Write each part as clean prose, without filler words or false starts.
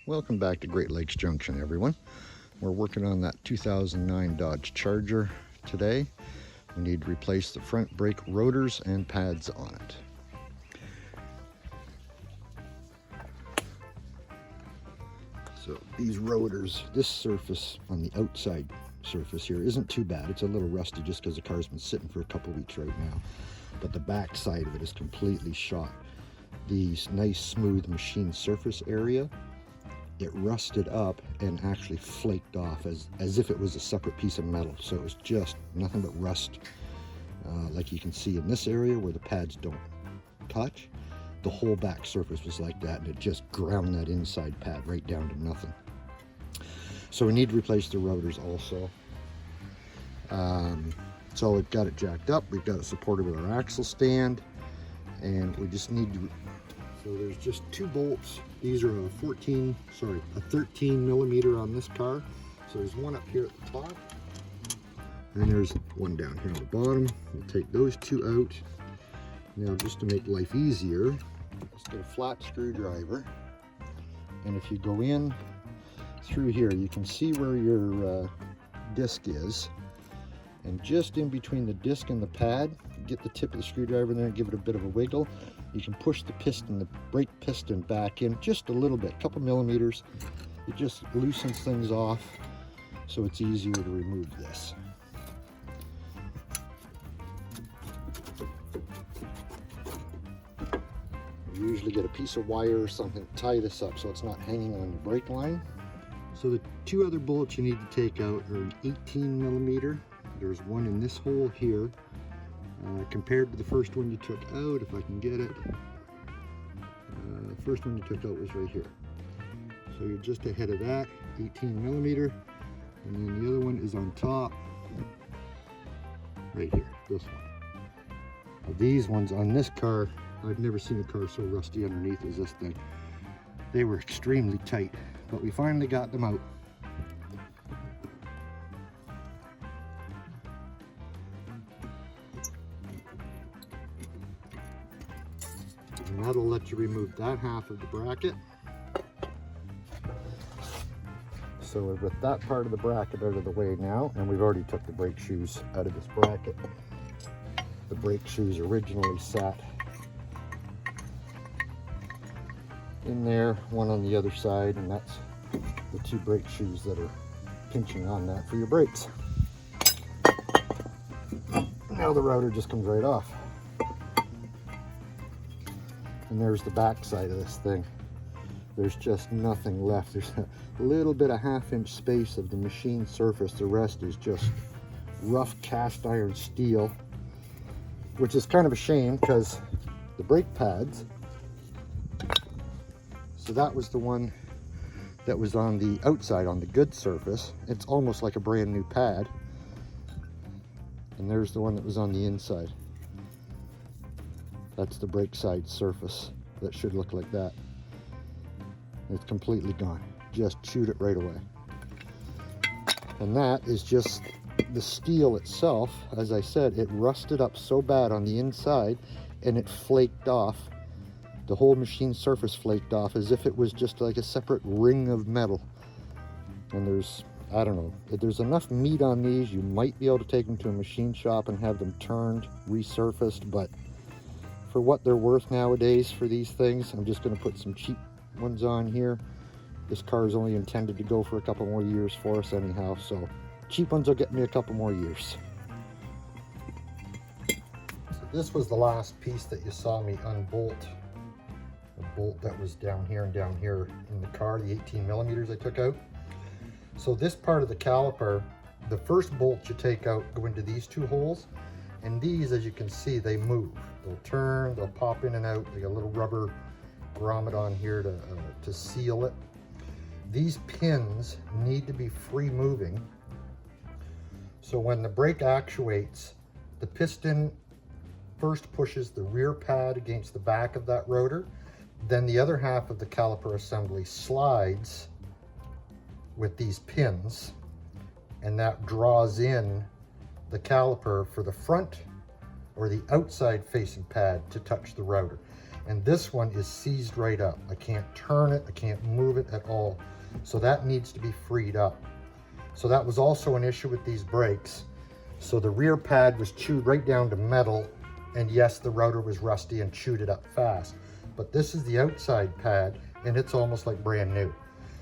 Welcome back to Great Lakes Junction, everyone. We're working on that 2009 Dodge Charger today. We need to replace the front brake rotors and pads on it. So these rotors, this surface on the outside surface here isn't too bad. It's a little rusty just because the car's been sitting for a couple weeks right now. But the back side of it is completely shot. These nice smooth machine surface area, it rusted up and actually flaked off as if it was a separate piece of metal. So it was just nothing but rust. Like you can see in this area where the pads don't touch, the whole back surface was like that, and it just ground that inside pad right down to nothing. So we need to replace the rotors also. So we've got it jacked up, we've got it supported with our axle stand, and we just need to, so there's just two bolts. These are a 13 millimeter on this car. So there's one up here at the top, and there's one down here on the bottom. We'll take those two out. Now, just to make life easier, let's get a flat screwdriver, and if you go in through here, you can see where your disc is, and just in between the disc and the pad, get the tip of the screwdriver in there and give it a bit of a wiggle. You can push the piston, the brake piston, back in just a little bit, a couple millimeters. It just loosens things off, so it's easier to remove this. You usually get a piece of wire or something to tie this up so it's not hanging on your brake line. So the two other bullets you need to take out are an 18 millimeter. There's one in this hole here. Compared to the first one you took out, if I can get it, the first one you took out was right here. So you're just ahead of that, 18 millimeter, and then the other one is on top, right here, this one. Now these ones on this car, I've never seen a car so rusty underneath as this thing. They were extremely tight, but we finally got them out. And that'll let you remove that half of the bracket. So we've got that part of the bracket out of the way now, and we've already took the brake shoes out of this bracket. The brake shoes originally sat in there, one on the other side, and that's the two brake shoes that are pinching on that for your brakes. Now the rotor just comes right off. And there's the back side of this thing. There's just nothing left. There's a little bit of half-inch space of the machine surface. The rest is just rough cast iron steel, which is kind of a shame because the brake pads, so that was the one that was on the outside on the good surface. It's almost like a brand new pad. And there's the one that was on the inside. That's the brake side surface that should look like that. It's completely gone. Just chewed it right away. And that is just the steel itself. As I said, it rusted up so bad on the inside and it flaked off. The whole machine surface flaked off as if it was just like a separate ring of metal. And there's, I don't know, if there's enough meat on these, you might be able to take them to a machine shop and have them turned, resurfaced, but for what they're worth nowadays for these things, I'm just going to put some cheap ones on here. This car is only intended to go for a couple more years for us anyhow, so cheap ones will get me a couple more years. So this was the last piece that you saw me unbolt. The bolt that was down here and down here in the car, the 18 millimeters I took out. So this part of the caliper, the first bolt you take out go into these two holes, and these, as you can see, they move. They'll turn, they'll pop in and out. They got a little rubber grommet on here to seal it. These pins need to be free moving. So when the brake actuates, the piston first pushes the rear pad against the back of that rotor. Then the other half of the caliper assembly slides with these pins, and that draws in the caliper for the front or the outside facing pad to touch the rotor. And this one is seized right up. I can't turn it, I can't move it at all. So that needs to be freed up. So that was also an issue with these brakes. So the rear pad was chewed right down to metal, and yes, the router was rusty and chewed it up fast. But this is the outside pad, and it's almost like brand new.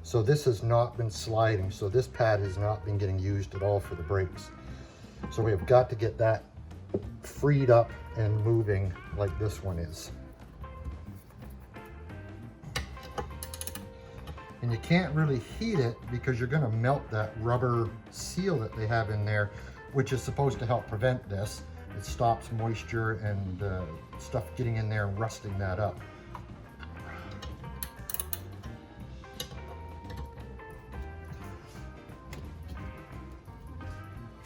So this has not been sliding. So this pad has not been getting used at all for the brakes. So we have got to get that freed up and moving like this one is. And you can't really heat it because you're going to melt that rubber seal that they have in there, which is supposed to help prevent this. It stops moisture and stuff getting in there and rusting that up.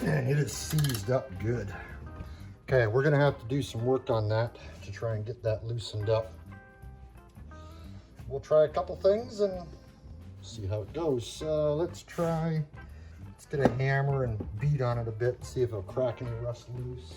And it is seized up good. Okay, we're going to have to do some work on that to try and get that loosened up. We'll try a couple things and see how it goes. Let's get a hammer and beat on it a bit, see if it'll crack any rust loose.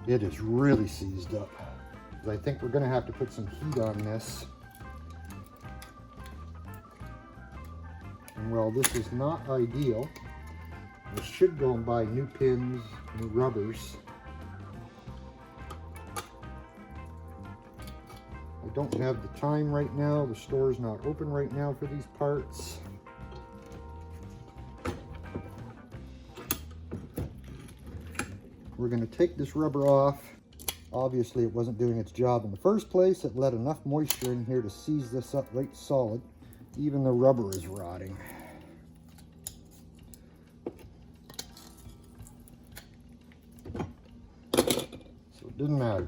It is really seized up. I think we're going to have to put some heat on this. And while this is not ideal, I should go and buy new pins, new rubbers. I don't have the time right now. The store's not open right now for these parts. We're going to take this rubber off. Obviously it wasn't doing its job in the first place. It let enough moisture in here to seize this up right solid. Even the rubber is rotting. So it didn't matter.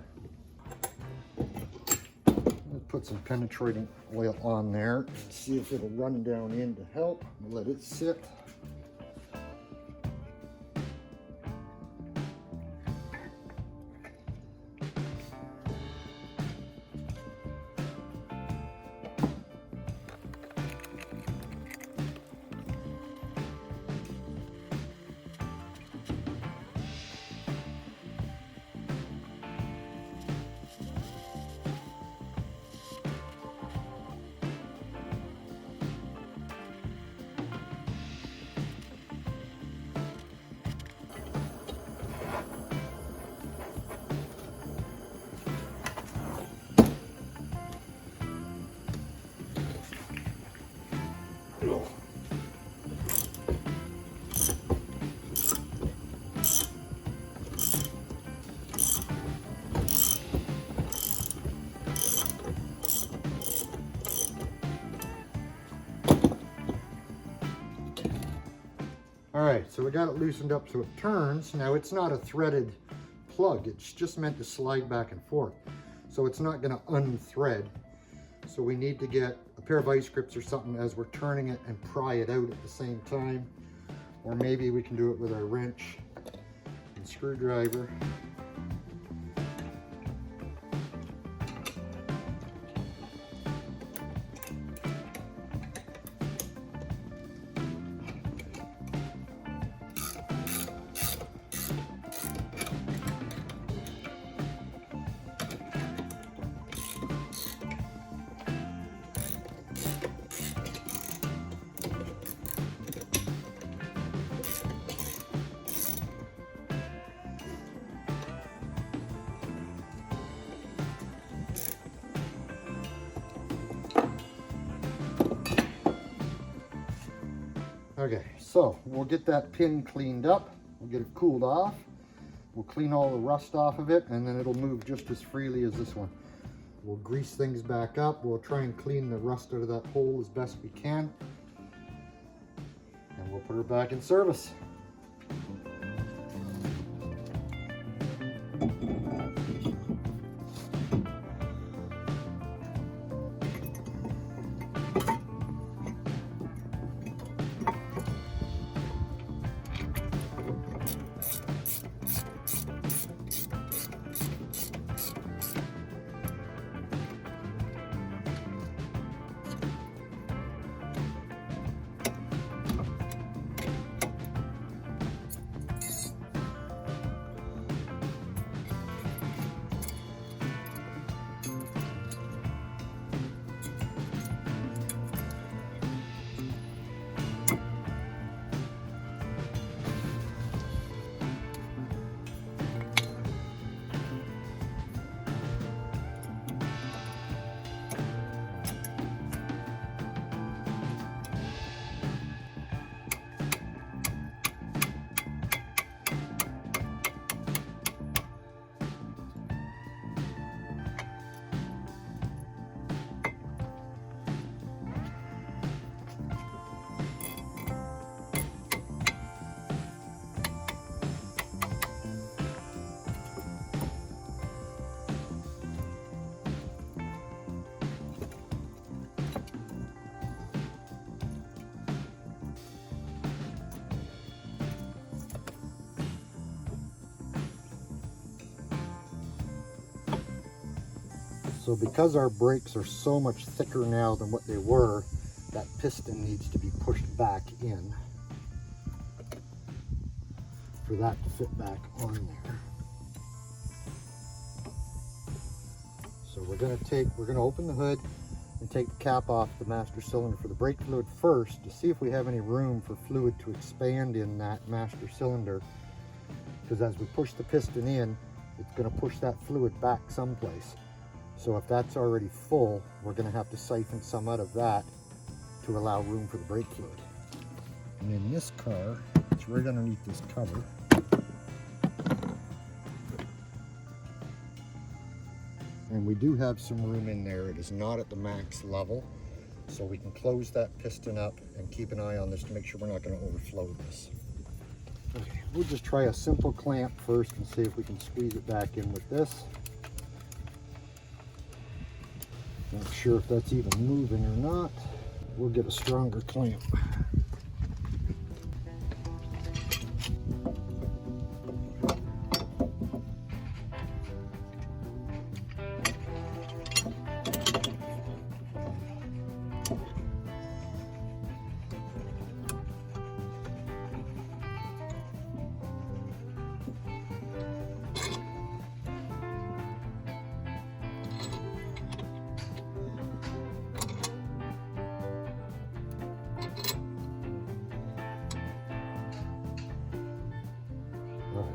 Let's put some penetrating oil on there and see if it'll run down in to help. We'll let it sit. All right, so we got it loosened up so it turns. Now it's not a threaded plug, it's just meant to slide back and forth. So it's not gonna unthread. So we need to get a pair of vice grips or something as we're turning it and pry it out at the same time. Or maybe we can do it with our wrench and screwdriver. Okay, so we'll get that pin cleaned up. We'll get it cooled off. We'll clean all the rust off of it, and then it'll move just as freely as this one. We'll grease things back up. We'll try and clean the rust out of that hole as best we can. And we'll put her back in service. So because our brakes are so much thicker now than what they were, that piston needs to be pushed back in for that to fit back on there. So we're gonna open the hood and take the cap off the master cylinder for the brake fluid first to see if we have any room for fluid to expand in that master cylinder. Because as we push the piston in, it's gonna push that fluid back someplace. So if that's already full, we're gonna have to siphon some out of that to allow room for the brake fluid. And in this car, it's right underneath this cover. And we do have some room in there. It is not at the max level. So we can close that piston up and keep an eye on this to make sure we're not gonna overflow this. Okay, we'll just try a simple clamp first and see if we can squeeze it back in with this. Not sure if that's even moving or not. We'll get a stronger clamp.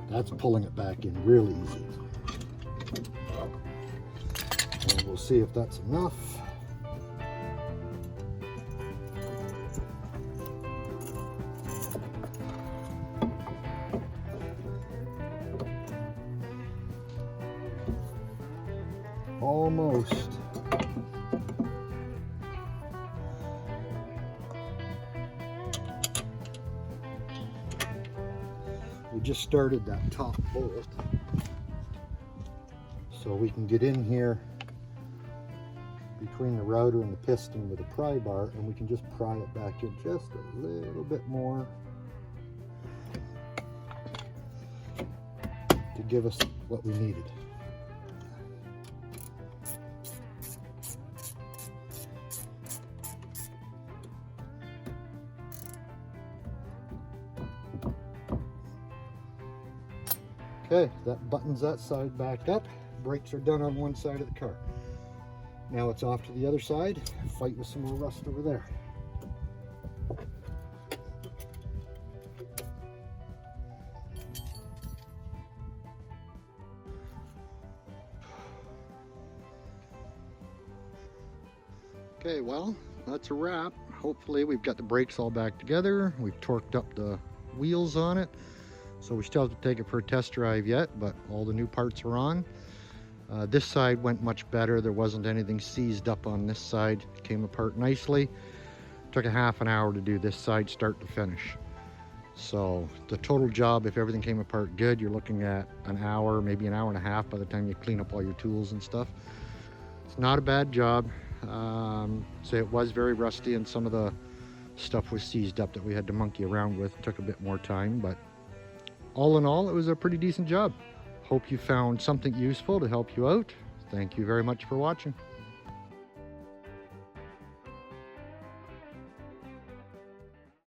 That's pulling it back in real easy. And we'll see if that's enough. Almost. We just started that top bolt, so we can get in here between the router and the piston with a pry bar, and we can just pry it back in just a little bit more to give us what we needed. Okay, that buttons that side back up. Brakes are done on one side of the car. Now it's off to the other side, fight with some more rust over there. Okay, well, that's a wrap. Hopefully we've got the brakes all back together. We've torqued up the wheels on it. So we still have to take it for a test drive yet, but all the new parts are on. This side went much better. There wasn't anything seized up on this side. It came apart nicely. Took a half an hour to do this side start to finish. So the total job, if everything came apart good, you're looking at an hour, maybe an hour and a half by the time you clean up all your tools and stuff. It's not a bad job. So it was very rusty and some of the stuff was seized up that we had to monkey around with. It took a bit more time, but all in all, it was a pretty decent job. Hope you found something useful to help you out. Thank you very much for watching.